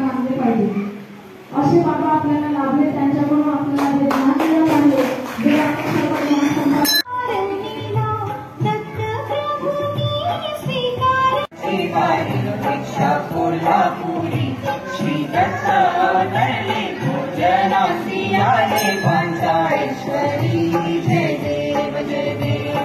हात मानले पाहिजे। असे बाबा आपल्याला लाभले, त्यांच्याकडून आपल्याला जे ज्ञान दिलं पाहिजे, जे श्री दत्त अवतरले भोजनासी आले पंचाळेश्वरी। जय देव जय देव।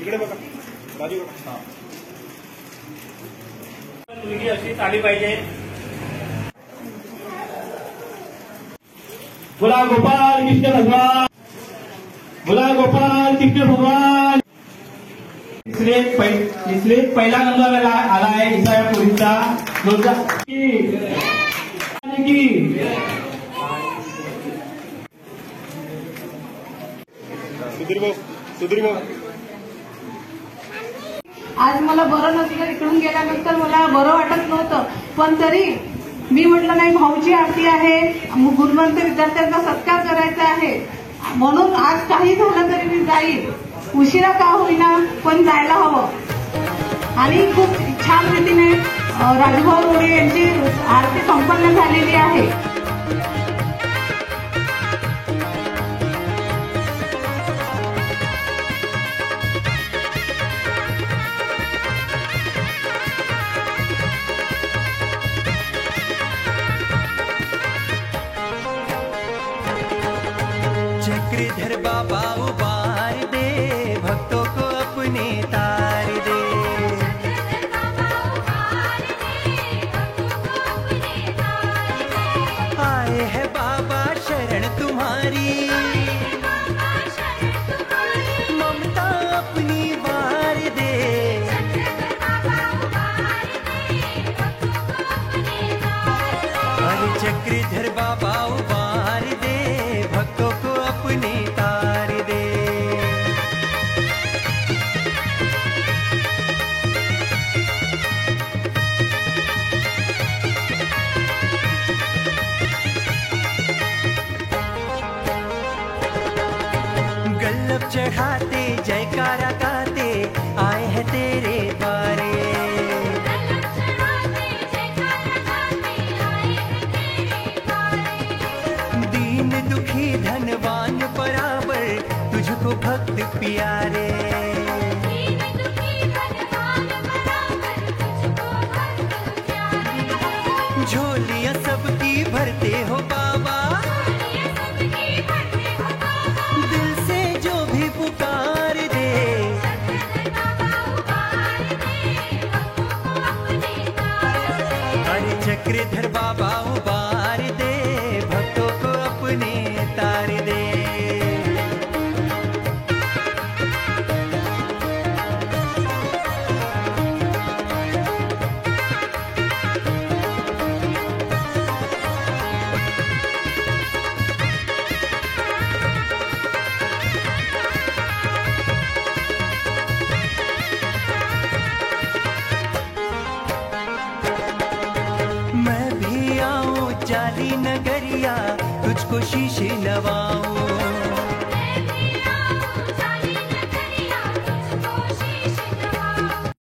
इकडे बघा बाजू बघा. मुलगी अशीच आली पाहिजे. बोला गोपाल कृष्ण भगवान, बोला गोपाल कृष्ण भगवान. इसलिए पहिला नंबर आला आहे इसाया पोलीसचा. सुधीर भाऊ आज मला बरं नसलं, इकडून गेल्यानंतर मला बरं वाटत नव्हतं, पण तरी मी म्हटलं नाही, भाऊची आरती आहे, गुणवंत विद्यार्थ्यांचा सत्कार करायचा आहे, म्हणून आज काही झालं तरी मी जाईल, उशिरा का होईना पण जायला हवं. आणि खूप छान रीतीने राजूभाऊ रोडे यांची आरती संपन्न झालेली आहे. चक्रधर बाबा उबार दे, भक्तों को अपने तार दे. आए है बाबा शरण तुम्हारी, ममता अपनी वार दे. अरे चक्रधर बाबा उबार दे, भक्तों को अपने तार दे. गल्लभ चढ़ाते जयकारा गाते आए हैं तेरे द्वारे. दीन दुखी धनवान बराबर तुझको भक्त प्यारे. झोलियां सबकी भरते हो बाबा, दिल से जो भी पुकार दे. अरे चक्रधर बाबा उबार दे, भक्तों को अपने तार दे. मैं भी आऊं जाली नगरिया, तुझको शीशे नवाऊं.